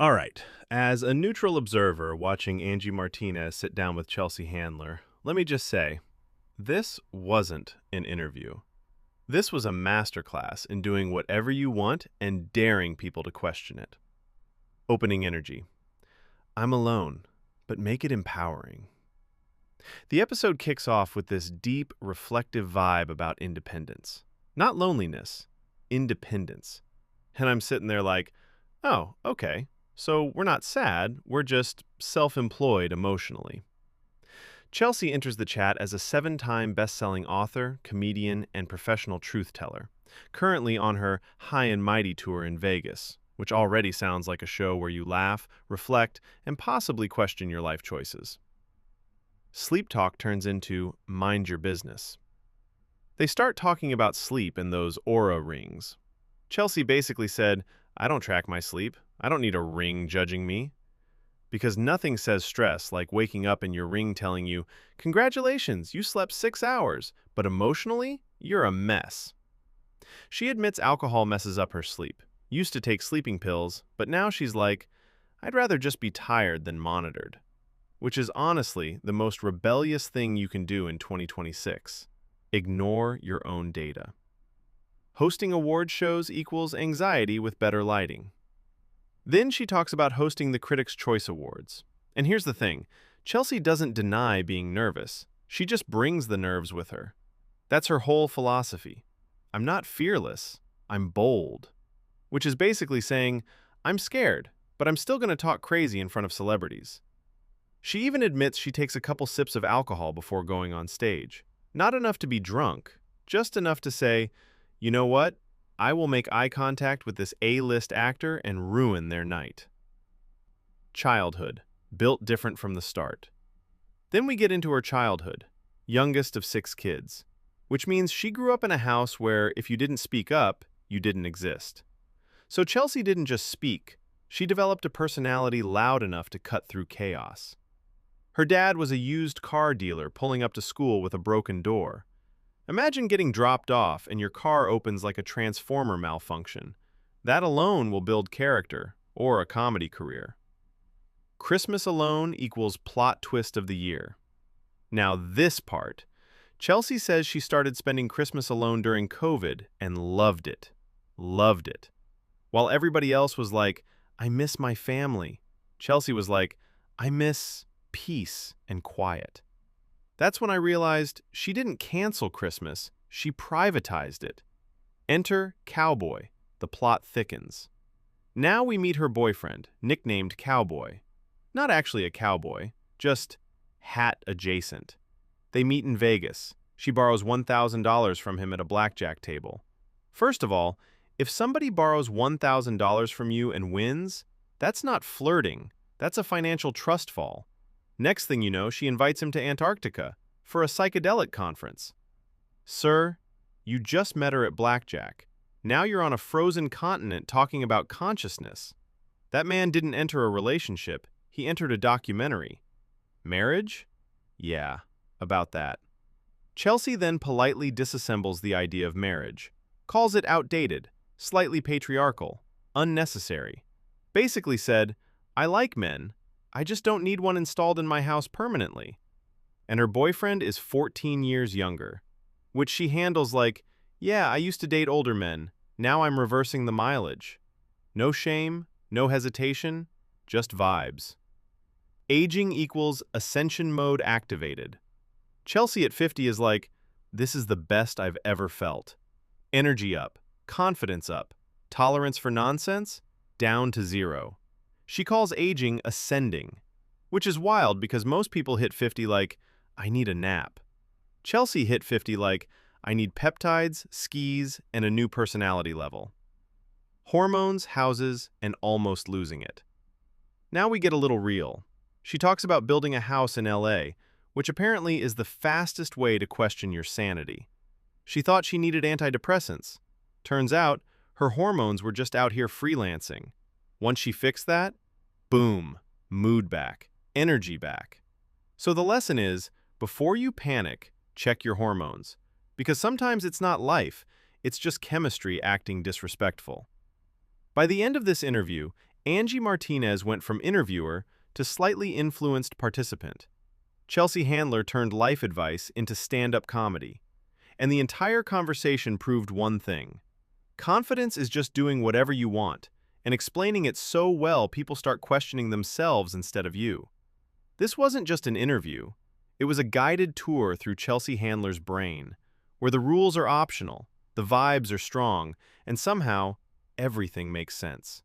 All right. As a neutral observer watching Angie Martinez sit down with Chelsea Handler, let me just say, this wasn't an interview. This was a masterclass in doing whatever you want and daring people to question it. Opening energy. I'm alone, but make it empowering. The episode kicks off with this deep, reflective vibe about independence. Not loneliness, independence. And I'm sitting there like, oh, okay. So we're not sad, we're just self-employed emotionally. Chelsea enters the chat as a seven-time best-selling author, comedian, and professional truth-teller, currently on her High and Mighty tour in Vegas, which already sounds like a show where you laugh, reflect, and possibly question your life choices. Sleep talk turns into mind your business. They start talking about sleep and those aura rings. Chelsea basically said, I don't track my sleep. I don't need a ring judging me. Because nothing says stress like waking up and your ring telling you, congratulations, you slept 6 hours, but emotionally, you're a mess. She admits alcohol messes up her sleep. Used to take sleeping pills, but now she's like, I'd rather just be tired than monitored. Which is honestly the most rebellious thing you can do in 2026. Ignore your own data. Hosting award shows equals anxiety with better lighting. Then she talks about hosting the Critics' Choice Awards. And here's the thing, Chelsea doesn't deny being nervous. She just brings the nerves with her. That's her whole philosophy. I'm not fearless, I'm bold. Which is basically saying, I'm scared, but I'm still going to talk crazy in front of celebrities. She even admits she takes a couple sips of alcohol before going on stage. Not enough to be drunk, just enough to say, you know what? I will make eye contact with this A-list actor and ruin their night. Childhood, built different from the start. Then we get into her childhood, youngest of 6 kids, which means she grew up in a house where if you didn't speak up, you didn't exist. So Chelsea didn't just speak, she developed a personality loud enough to cut through chaos. Her dad was a used car dealer pulling up to school with a broken door. Imagine getting dropped off and your car opens like a transformer malfunction. That alone will build character, or a comedy career. Christmas alone equals plot twist of the year. Now this part. Chelsea says she started spending Christmas alone during COVID and loved it. Loved it. While everybody else was like, I miss my family. Chelsea was like, I miss peace and quiet. That's when I realized she didn't cancel Christmas, she privatized it. Enter Cowboy. The plot thickens. Now we meet her boyfriend, nicknamed Cowboy. Not actually a cowboy, just hat adjacent. They meet in Vegas. She borrows $1,000 from him at a blackjack table. First of all, if somebody borrows $1,000 from you and wins, that's not flirting, that's a financial trust fall. Next thing you know, she invites him to Antarctica for a psychedelic conference. Sir, you just met her at blackjack. Now you're on a frozen continent talking about consciousness. That man didn't enter a relationship, he entered a documentary. Marriage? Yeah, about that. Chelsea then politely disassembles the idea of marriage, calls it outdated, slightly patriarchal, unnecessary. Basically said, I like men, I just don't need one installed in my house permanently. And her boyfriend is 14 years younger, which she handles like, yeah, I used to date older men, now I'm reversing the mileage. No shame, no hesitation, just vibes. Aging equals ascension mode activated. Chelsea at 50 is like, this is the best I've ever felt. Energy up, confidence up, tolerance for nonsense, down to 0. She calls aging ascending, which is wild because most people hit 50 like, I need a nap. Chelsea hit 50 like, I need peptides, skis, and a new personality level. Hormones, houses, and almost losing it. Now we get a little real. She talks about building a house in LA, which apparently is the fastest way to question your sanity. She thought she needed antidepressants. Turns out, her hormones were just out here freelancing. Once she fixed that, boom, mood back, energy back. So the lesson is, before you panic, check your hormones. Because sometimes it's not life, it's just chemistry acting disrespectful. By the end of this interview, Angie Martinez went from interviewer to slightly influenced participant. Chelsea Handler turned life advice into stand-up comedy. And the entire conversation proved one thing. Confidence is just doing whatever you want, and explaining it so well people start questioning themselves instead of you. This wasn't just an interview. It was a guided tour through Chelsea Handler's brain, where the rules are optional, the vibes are strong, and somehow, everything makes sense.